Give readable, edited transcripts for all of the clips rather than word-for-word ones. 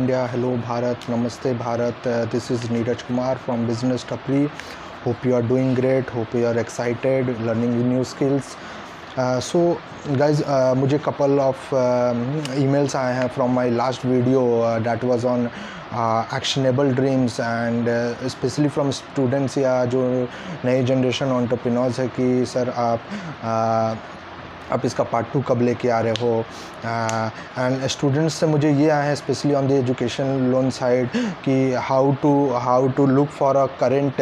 India, hello Bharat, Namaste Bharat. This is Neeraj Kumar from Business Tapri. Hope you are doing great. Hope you are excited, learning new skills. So guys, मुझे couple of emails आए हैं from my last video that was on actionable dreams and especially from students या जो नई generation entrepreneurs है कि sir आप इसका पार्ट 2 कब लेके आ रहे हो. एंड स्टूडेंट्स से मुझे ये आए हैं specially on the education loan side कि how to look for a current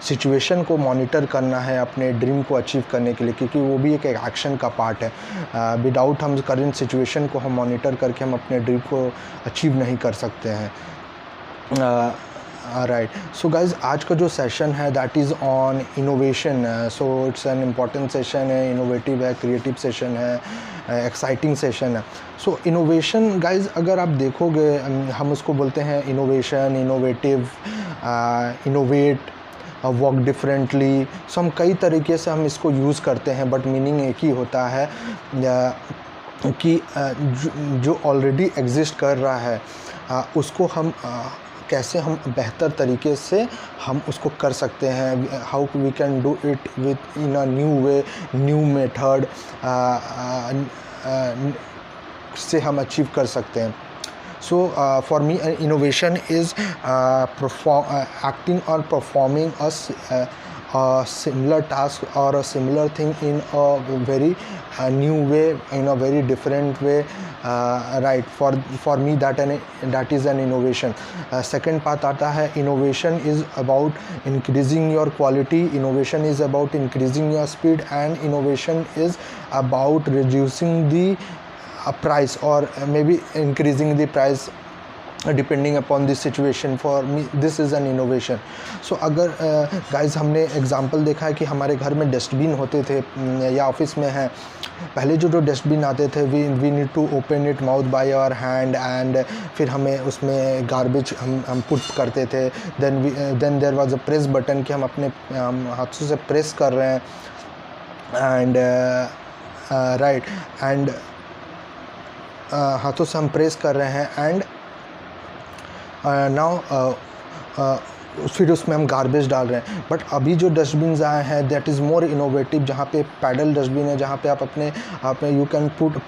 situation को मॉनिटर करना है अपने ड्रीम को अचीव करने के लिए, क्योंकि वो भी एक एक्शन का पार्ट है. विदाउट हम करेंट सिचुएशन को हम मॉनिटर करके हम अपने ड्रीम को अचीव नहीं कर सकते हैं. राइट. सो गाइज, आज का जो सेशन है that is on innovation. So it's an important session है, इनोवेटिव है, क्रिएटिव सेशन है, एक्साइटिंग सेशन है. सो इनोवेशन गाइज, अगर आप देखोगे हम उसको बोलते हैं innovation, innovative, innovate, work differently. So हम कई तरीके से हम इसको यूज़ करते हैं, बट मीनिंग एक ही होता है कि जो ऑलरेडी एग्जिस्ट कर रहा है उसको हम कैसे हम बेहतर तरीके से हम उसको कर सकते हैं. How we can do it with in a new way, new method से हम अचीव कर सकते हैं. So for me innovation is acting or performing a similar task or a similar thing in a very new way, in a very different way. Right. For me that is an innovation. Second part आता है, innovation is about increasing your quality, innovation is about increasing your speed, and innovation is about reducing the price or maybe increasing the price depending upon this situation. For me this is an innovation. So अगर guys हमने example देखा है कि हमारे घर में dustbin होते थे या ऑफिस में हैं, पहले जो डस्टबिन आते थे we need to open it mouth by our hand and फिर हमें उसमें गार्बेज हम पुट करते थे. Then there was a press button कि हम अपने हाथों से प्रेस कर रहे हैं एंड राइट एंड हाथों से हम प्रेस कर रहे हैं एंड नाउ फिर उसमें हम गार्बेज डाल रहे हैं. बट अभी जो डस्टबिन आए हैं दैट इज़ मोर इनोवेटिव, जहाँ पे पैडल डस्टबिन है, जहाँ पे आप अपने you can put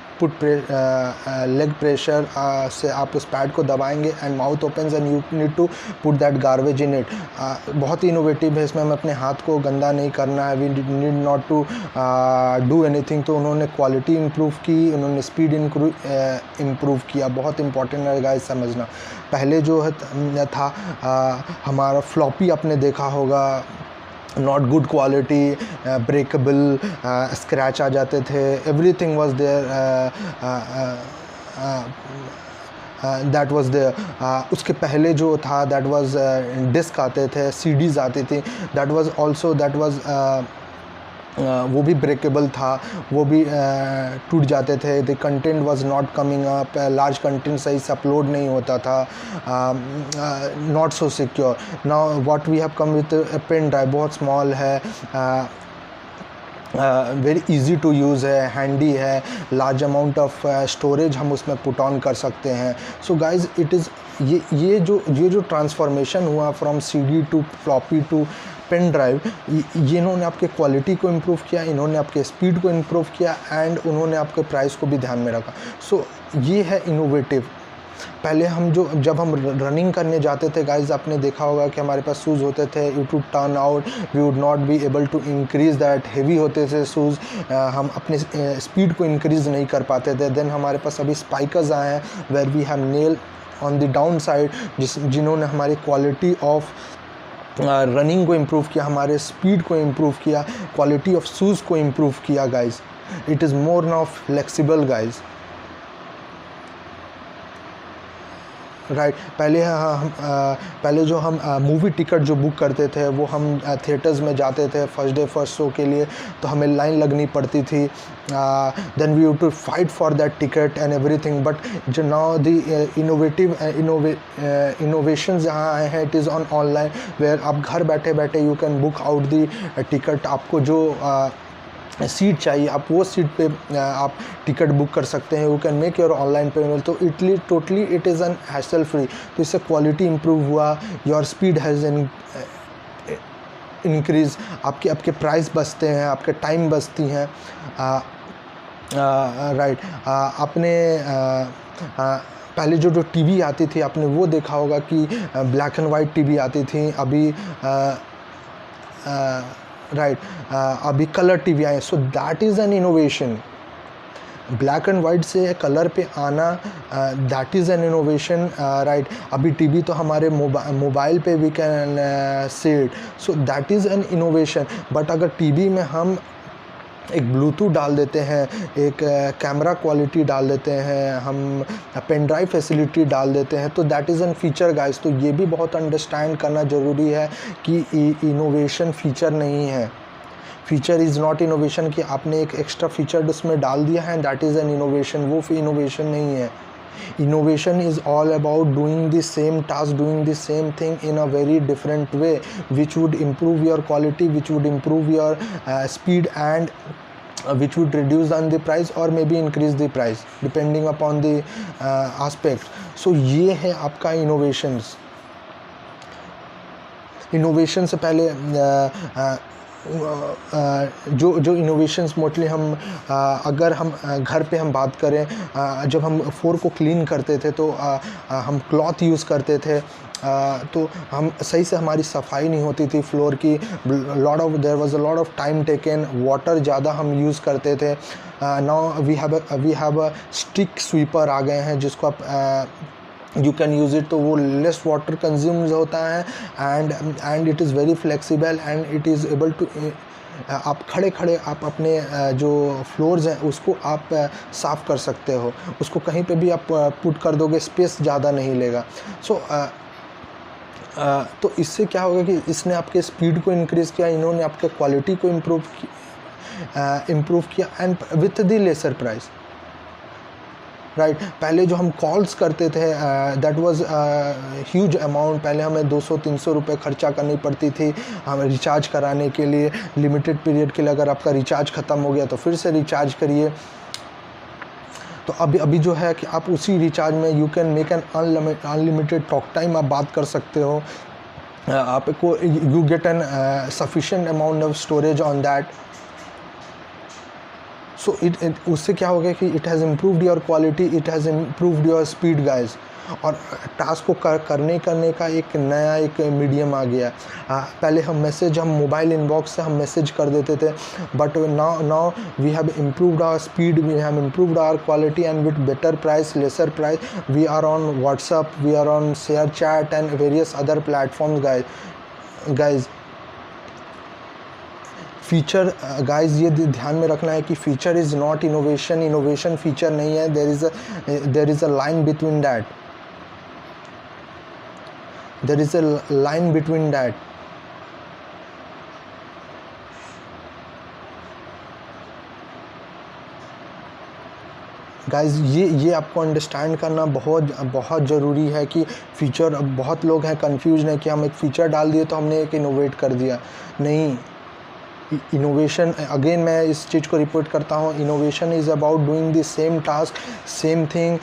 leg pressure से आप उस पैड को दबाएंगे and mouth opens and you need to put that garbage in it. बहुत ही इनोवेटिव है. इसमें हमें अपने हाथ को गंदा नहीं करना है, we need not to do anything. तो उन्होंने क्वालिटी इम्प्रूव की, उन्होंने स्पीड इम्प्रूव किया. बहुत इंपॉर्टेंट है गाइस समझना. पहले जो था हमारा फ्लॉपी आपने देखा होगा, not good quality, breakable, scratch आ जाते थे, everything was there, that was there. उसके पहले जो था दैट वाज डिस्क आते थे, सीडीज़ आती थी, दैट वाज वो भी ब्रेकेबल था, वो भी टूट जाते थे. The content was not coming up, large content सही से अपलोड नहीं होता था, not so secure. Now what we have come with pen drive, बहुत स्मॉल है, वेरी इजी टू यूज़ है, हैंडी है, लार्ज अमाउंट ऑफ स्टोरेज हम उसमें पुट ऑन कर सकते हैं. सो गाइज इट इज़ ये जो ट्रांसफॉर्मेशन हुआ from CD to floppy to pen drive, ये इन्होंने आपके क्वालिटी को इम्प्रूव किया, इन्होंने आपके स्पीड को इम्प्रूव किया एंड उन्होंने आपके प्राइस को भी ध्यान में रखा. सो ये है इनोवेटिव. पहले जब हम रनिंग करने जाते थे गाइज, आपने देखा होगा कि हमारे पास शूज़ होते थे, it would turn out, we would not be able to increase that, heavy होते थे शूज़, हम अपने स्पीड को इंक्रीज़ नहीं कर पाते थे. देन हमारे पास अभी स्पाइकर्स आए हैं where we have nail on the down side, जिन्होंने हमारी क्वालिटी ऑफ रनिंग को इम्प्रूव किया, हमारे स्पीड को इम्प्रूव किया, क्वालिटी ऑफ शूज़ को इम्प्रूव किया guys. It is more now flexible guys. Right. पहले जो हम मूवी टिकट जो बुक करते थे वो हम थिएटर्स में जाते थे फर्स्ट डे फर्स्ट शो के लिए, तो हमें लाइन लगनी पड़ती थी. Then we have to fight for that ticket and everything. But जो नाउ द इनोवेशंस जहाँ आए हैं, it is on online where आप घर बैठे बैठे you can book out the ticket. आपको जो सीट चाहिए, आप वो सीट पे आप टिकट बुक कर सकते हैं। You can make your online payment. तो totally it is an hassle free. तो इससे क्वालिटी इंप्रूव हुआ, योर स्पीड हैज़ इंक्रीज, आपके प्राइस बचते हैं, आपके टाइम बचती हैं। राइट, आपने पहले जो टीवी आती थी, आपने वो देखा होगा कि ब्लैक एंड वाइट टीवी आती थी। अभी राइट, अभी कलर टीवी आए। So that is an innovation. Black and white से कलर पे आना, that is an innovation. Right, अभी टीवी तो हमारे मोबाइल पे we can see it. So that is an innovation. But अगर टीवी में हम एक ब्लूटूथ डाल देते हैं, एक कैमरा क्वालिटी डाल देते हैं, हम पेन ड्राइव फैसिलिटी डाल देते हैं, तो that is N feature guys. तो ये भी बहुत अंडरस्टैंड करना ज़रूरी है कि इनोवेशन फीचर नहीं है। फीचर इज़ नॉट इनोवेशन कि आपने एक एक्स्ट्रा फीचर उसमें डाल दिया है, दैट इज़ एन इनोवेशन। वो इनोवेशन नहीं है। Innovation is all about doing the same task, doing the same thing in a very different way, which would improve your quality, which would improve your speed, and which would reduce on the price or maybe increase the price depending upon the aspect. So ये है आपका innovations। Innovation से पहले जो innovations mostly हम अगर हम घर पे हम बात करें, जब हम फ्लोर को क्लीन करते थे तो हम क्लॉथ यूज़ करते थे, तो हम सही से हमारी सफाई नहीं होती थी फ्लोर की। There was a lot of time taken, water ज़्यादा हम यूज़ करते थे। Now we have a stick sweeper आ गए हैं जिसको आप यू कैन यूज़ इट, तो वो लेस वाटर कंज्यूम्स होता है and it is very flexible and it is able to, आप खड़े आप अपने जो फ्लोर्स हैं उसको आप साफ़ कर सकते हो। उसको कहीं पे भी आप पुट कर दोगे, स्पेस ज़्यादा नहीं लेगा। तो इससे क्या होगा कि इसने आपके स्पीड को इंक्रीज़ किया, इन्होंने आपके क्वालिटी को इम्प्रूव किया and with the lesser price. Right, पहले जो हम कॉल्स करते थे दैट वाज ह्यूज अमाउंट। पहले हमें 200-300 रुपये खर्चा करनी पड़ती थी हमें रिचार्ज कराने के लिए, लिमिटेड पीरियड के लिए। अगर आपका रिचार्ज ख़त्म हो गया तो फिर से रिचार्ज करिए। तो अभी जो है कि आप उसी रिचार्ज में you can make an unlimited talk time आप बात कर सकते हो। आपको you get an sufficient amount of storage on that. So उससे क्या हो गया कि it has improved your quality, it has improved your speed guys. और टास्क को करने का एक नया एक मीडियम आ गया। पहले हम मोबाइल इनबॉक्स से हम मैसेज कर देते थे, but now we have improved our speed, we have improved our quality and with better price, lesser price. We are on WhatsApp, we are on ShareChat and various other platforms guys. Feature guys ये ध्यान में रखना है कि feature is not innovation, innovation feature नहीं है। There is a line between that, there is a line between that. Guys ये आपको अंडरस्टैंड करना बहुत ज़रूरी है कि फ़ीचर, बहुत लोग हैं कंफ्यूज हैं कि हम एक फ़ीचर डाल दिए तो हमने एक इनोवेट कर दिया। नहीं, इनोवेशन अगेन मैं इस चीज़ को रिपोर्ट करता हूँ, innovation is about doing the same task, same thing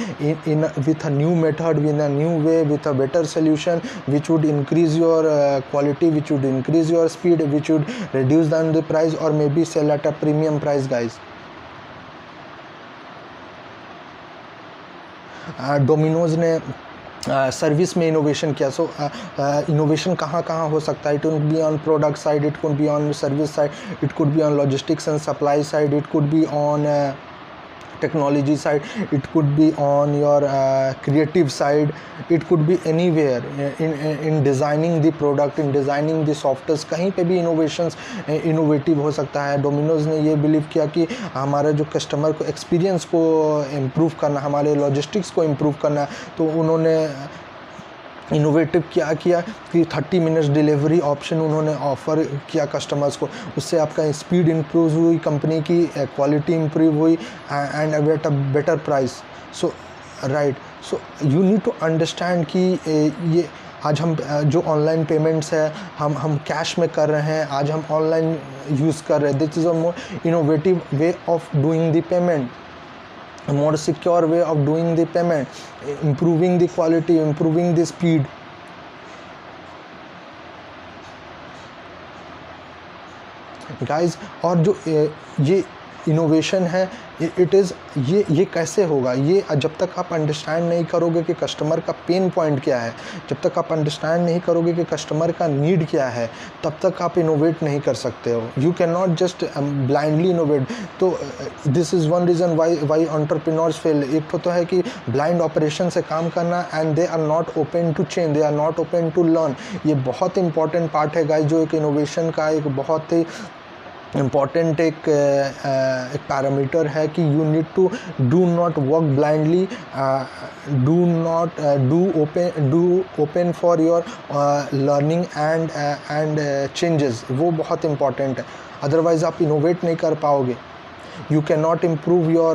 in with a new method, with a new way, with a better solution which would increase your quality, which would increase your speed, which would reduce the price और may be sell at a premium price guys. Domino's ने service में innovation किया। So innovation कहाँ हो सकता है? It could be on product side, it could be on service side, it could be on logistics and supply side, it could be on technology side, it could be on your creative side, it could be anywhere in designing the product, in designing the softwares। कहीं पे भी innovative हो सकता है। Domino's ने ये believe किया कि हमारा जो कस्टमर को एक्सपीरियंस को इम्प्रूव करना, हमारे लॉजिस्टिक्स को इम्प्रूव करना, तो उन्होंने इनोवेटिव क्या किया कि 30 मिनट्स डिलीवरी ऑप्शन उन्होंने ऑफ़र किया कस्टमर्स को। उससे आपका स्पीड इम्प्रूव हुई, कंपनी की क्वालिटी इम्प्रूव हुई and at a better price. So right, so you need to understand कि ये आज हम जो ऑनलाइन पेमेंट्स है हम कैश में कर रहे हैं, आज हम ऑनलाइन यूज़ कर रहे हैं. This is a more innovative way of doing the payment, a more secure way of doing the payment, improving the quality, improving the speed. Guys, और जो ये इनोवेशन है, इट इज़ ये कैसे होगा, ये जब तक आप अंडरस्टैंड नहीं करोगे कि कस्टमर का पेन पॉइंट क्या है, जब तक आप अंडरस्टैंड नहीं करोगे कि कस्टमर का नीड क्या है, तब तक आप इनोवेट नहीं कर सकते हो. You can not just blindly innovate. तो this is one reason why entrepreneurs fail. एक तो है कि ब्लाइंड ऑपरेशन से काम करना, and they are not open to change, they are not open to learn. ये बहुत इंपॉर्टेंट पार्ट है गाइस, जो एक इनोवेशन का एक बहुत ही इम्पॉर्टेंट एक पैरामीटर है कि you need to do not work blindly, do open for your learning and changes. वो बहुत इम्पॉर्टेंट है, अदरवाइज़ आप इनोवेट नहीं कर पाओगे. You cannot improve your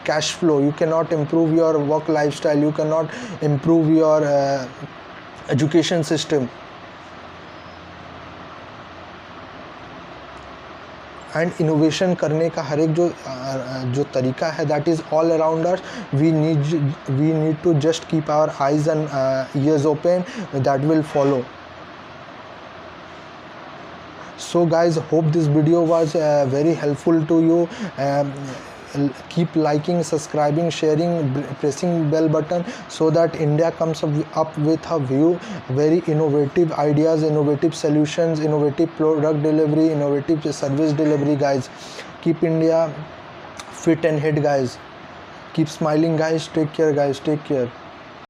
cash flow, you cannot improve your work lifestyle, you cannot improve your education system. And innovation करने का हर एक जो तरीका है, that is all around us. We need to just keep our eyes and ears open, that will follow. So guys, hope this video was very helpful to you. Keep liking, subscribing, sharing, pressing bell button, so that India comes up with a view very innovative ideas, innovative solutions, innovative product delivery, innovative service delivery. Guys, keep India fit and head guys. Keep smiling guys. Take care guys. Take care.